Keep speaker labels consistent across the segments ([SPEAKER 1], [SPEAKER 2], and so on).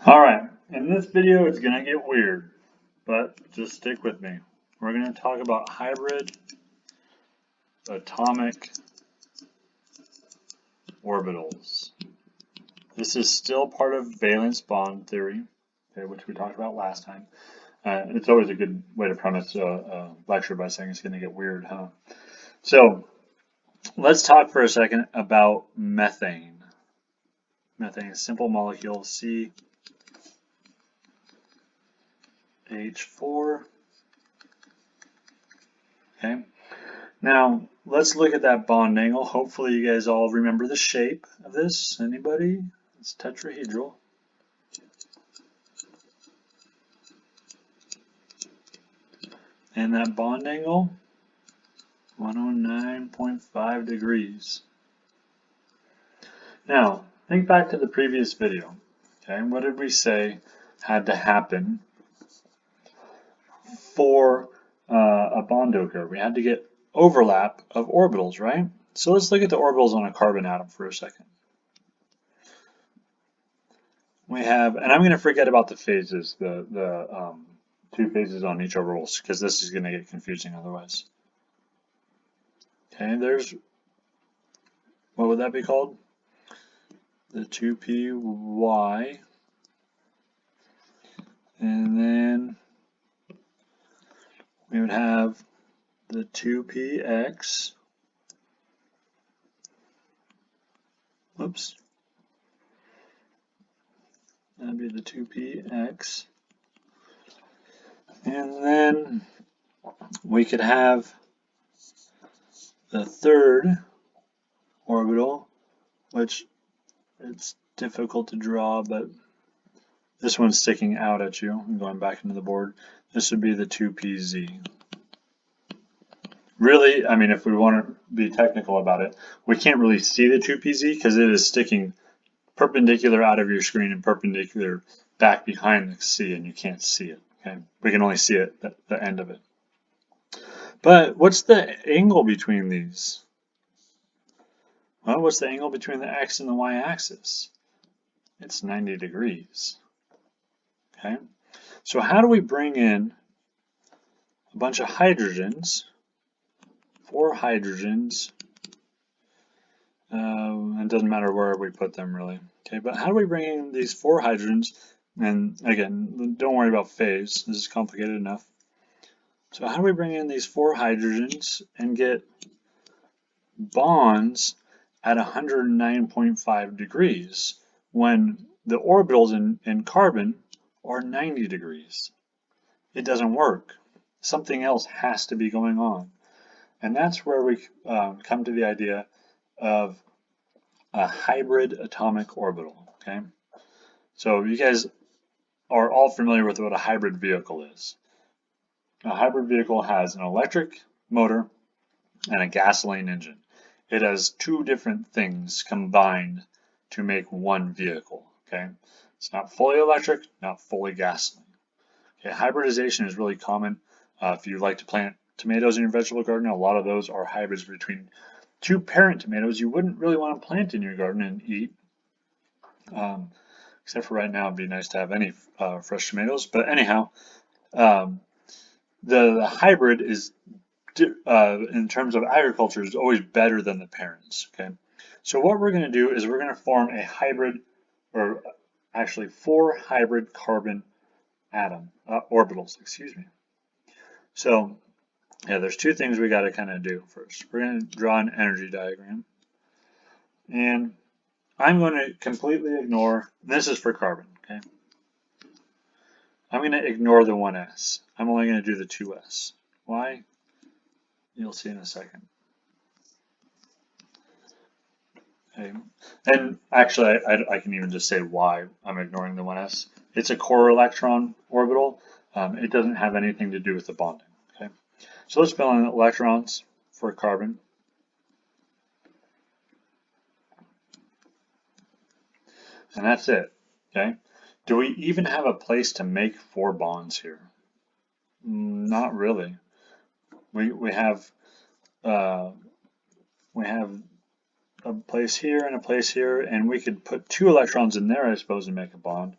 [SPEAKER 1] Alright, in this video it's going to get weird, but just stick with me. We're going to talk about hybrid atomic orbitals. This is still part of valence bond theory, okay, which we talked about last time. It's always a good way to premise a lecture by saying it's going to get weird, huh? So let's talk for a second about methane. Methane is a simple molecule, CH4. Okay. Now, let's look at that bond angle. Hopefully you guys all remember the shape of this. Anybody? It's tetrahedral. And that bond angle, 109.5 degrees. Now, think back to the previous video. Okay, what did we say had to happen for a bond to occur? We had to get overlap of orbitals, right? So let's look at the orbitals on a carbon atom for a second. We have, and I'm going to forget about the phases, the two phases on each orbital, because this is going to get confusing otherwise. Okay, there's, what would that be called? The 2py, and then we would have the 2px, whoops, that'd be the 2px, and then we could have the third orbital, which it's difficult to draw, but this one's sticking out at you. I'm going back into the board. This would be the 2pz. Really, I mean, if we want to be technical about it, we can't really see the 2pz because it is sticking perpendicular out of your screen and perpendicular back behind the C, and you can't see it. Okay, we can only see it at the end of it. But what's the angle between these? Well, what's the angle between the x and the y-axis? It's 90 degrees. Okay, so how do we bring in a bunch of hydrogens, 4 hydrogens, it doesn't matter where we put them really. Okay, but how do we bring in these 4 hydrogens? And again, don't worry about phase, this is complicated enough. So how do we bring in these 4 hydrogens and get bonds at 109.5 degrees when the orbitals in carbon are 90 degrees? It doesn't work. Something else has to be going on. And that's where we come to the idea of a hybrid atomic orbital. Okay, so you guys are all familiar with what a hybrid vehicle is. A hybrid vehicle has an electric motor and a gasoline engine. It has 2 different things combined to make one vehicle. Okay, it's not fully electric, not fully gasoline. Okay, hybridization is really common. If you like to plant tomatoes in your vegetable garden, a lot of those are hybrids between 2 parent tomatoes you wouldn't really want to plant in your garden and eat. Except for right now, it'd be nice to have any fresh tomatoes. But anyhow, the hybrid is, in terms of agriculture, is always better than the parents. Okay, so what we're going to do is we're going to form a hybrid, or actually 4 hybrid carbon orbitals. Excuse me. So yeah, there's 2 things we got to kind of do first. We're going to draw an energy diagram, and I'm going to completely ignore, this is for carbon, okay? I'm going to ignore the 1s. I'm only going to do the 2s. Why? You'll see in a second. Okay. And actually, I can even just say why I'm ignoring the 1s. It's a core electron orbital. It doesn't have anything to do with the bonding. Okay. So let's fill in electrons for carbon. And that's it. Okay. Do we even have a place to make 4 bonds here? Not really. We have a place here and a place here, and we could put 2 electrons in there, I suppose, and make a bond.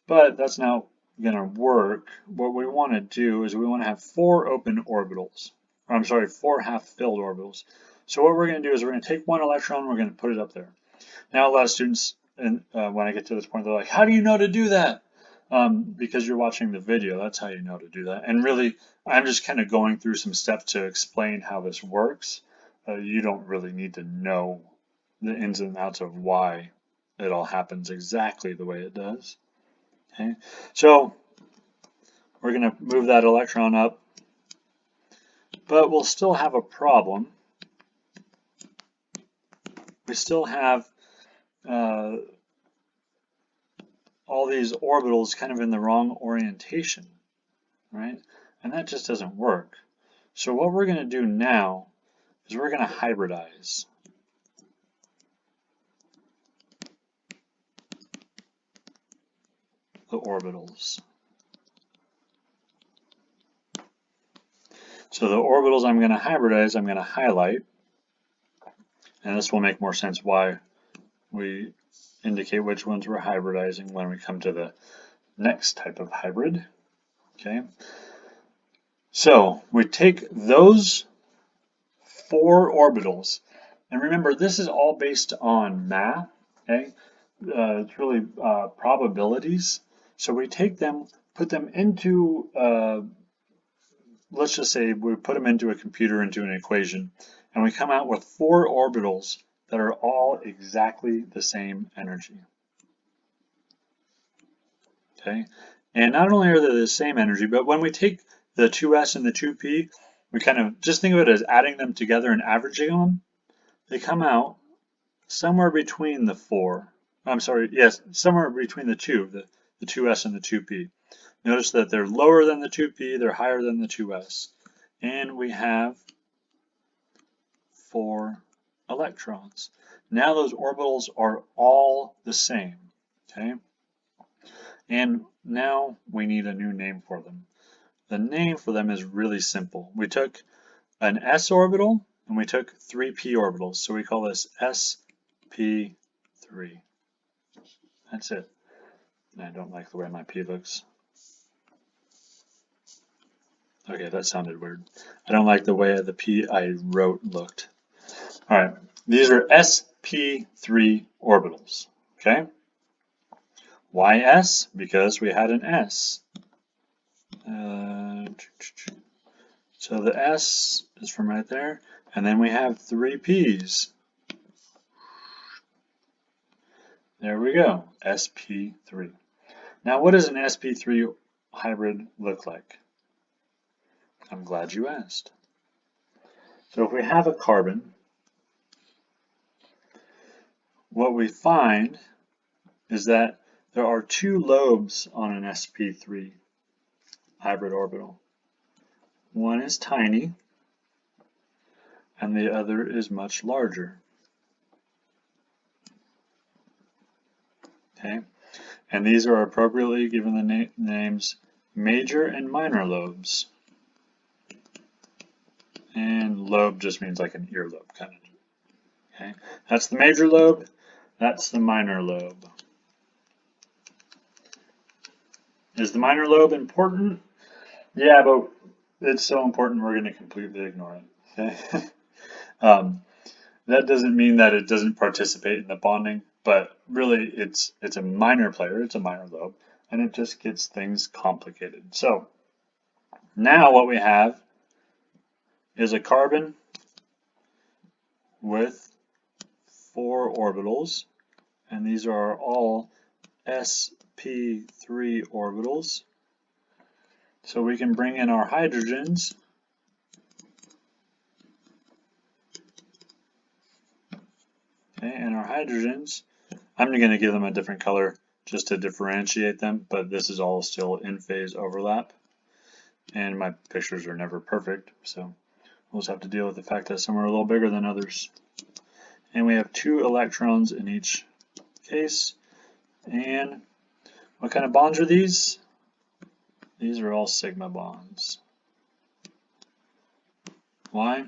[SPEAKER 1] But that's not going to work. What we want to do is we want to have 4 open orbitals. Or I'm sorry, 4 half-filled orbitals. So what we're going to do is we're going to take one electron, we're going to put it up there. Now a lot of students, when I get to this point, they're like, how do you know to do that? Because you're watching the video, that's how you know to do that. And really, I'm just kind of going through some steps to explain how this works. You don't really need to know the ins and outs of why it all happens exactly the way it does. Okay, so we're going to move that electron up, but we'll still have a problem. We still have all these orbitals kind of in the wrong orientation, right? And that just doesn't work. So what we're going to do now is we're going to hybridize. The orbitals. So the orbitals I'm going to hybridize, I'm going to highlight. And this will make more sense why we indicate which ones we're hybridizing when we come to the next type of hybrid. Okay. So we take those 4 orbitals, and remember this is all based on math. Okay. It's really probabilities. So we take them, put them into, let's just say we put them into a computer, into an equation, and we come out with 4 orbitals that are all exactly the same energy. Okay, and not only are they the same energy, but when we take the 2s and the 2p, we kind of just think of it as adding them together and averaging them. They come out somewhere between the 4. I'm sorry, yes, somewhere between the 2, the 2s and the 2p. Notice that they're lower than the 2p, they're higher than the 2s. And we have 4 electrons. Now those orbitals are all the same, okay? And now we need a new name for them. The name for them is really simple. We took an s orbital and we took 3 p orbitals. So we call this sp3. That's it. And I don't like the way my p looks. Okay, that sounded weird. I don't like the way the p I wrote looked. All right, these are sp3 orbitals, okay? Why s? Because we had an s. So the s is from right there, and then we have 3 p's. There we go, sp3. Now what does an sp3 hybrid look like? I'm glad you asked. So if we have a carbon, what we find is that there are 2 lobes on an sp3 hybrid orbital. One is tiny, and the other is much larger. Okay, and these are appropriately given the names major and minor lobes. And lobe just means like an earlobe kind of. Okay, that's the major lobe, that's the minor lobe. Is the minor lobe important? Yeah, but it's so important we're going to completely ignore it. Okay? That doesn't mean that it doesn't participate in the bonding, but really it's a minor player, it's a minor lobe, and it just gets things complicated. So now what we have is a carbon with 4 orbitals, and these are all sp3 orbitals. So we can bring in our hydrogens. Okay, and our hydrogens, I'm going to give them a different color just to differentiate them, but this is all still in phase overlap. And my pictures are never perfect, so we'll just have to deal with the fact that some are a little bigger than others. And we have 2 electrons in each case. And what kind of bonds are these? These are all sigma bonds. Why?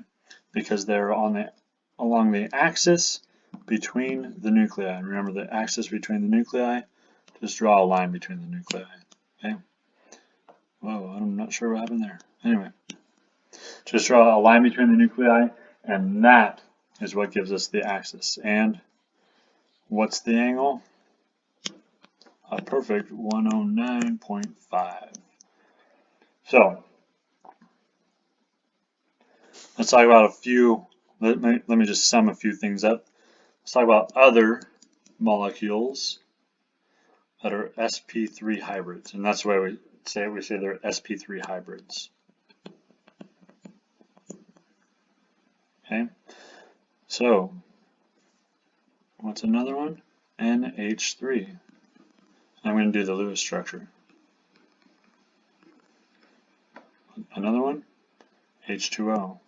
[SPEAKER 1] Because they're along the axis between the nuclei. And remember, the axis between the nuclei Just draw a line between the nuclei. Okay. Whoa, I'm not sure what happened there. Anyway, just draw a line between the nuclei, and that is what gives us the axis. And what's the angle? A perfect 109.5. So let's talk about a few. Let me just sum a few things up. Let's talk about other molecules that are sp3 hybrids, and that's why we say they're sp3 hybrids. Okay, so what's another one? NH3. I'm going to do the Lewis structure. Another one, H2O.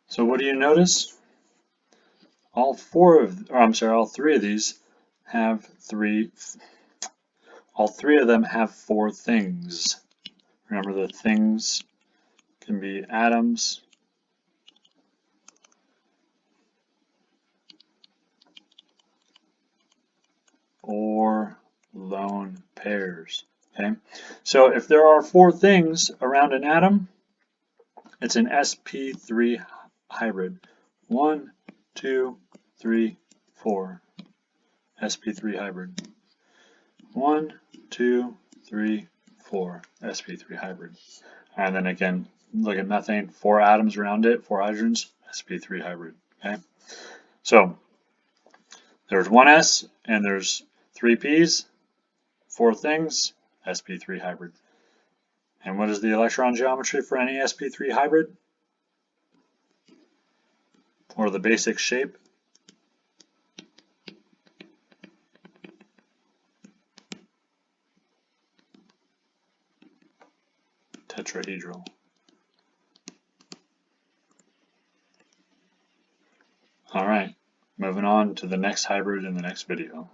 [SPEAKER 1] So what do you notice? All three of these have all three of them have four things. Remember, the things can be atoms, or lone pairs. Okay, so if there are four things around an atom, it's an sp3 hybrid. 1, 2, 3, 4. sp3 hybrid. 1, 2, 3, 4. sp3 hybrid. And then again, look at methane. 4 atoms around it, 4 hydrogens. sp3 hybrid. Okay, so there's one S and there's 3 P's, 4 things, sp3 hybrid. And what is the electron geometry for any sp3 hybrid? Or the basic shape? Tetrahedral. All right, moving on to the next hybrid in the next video.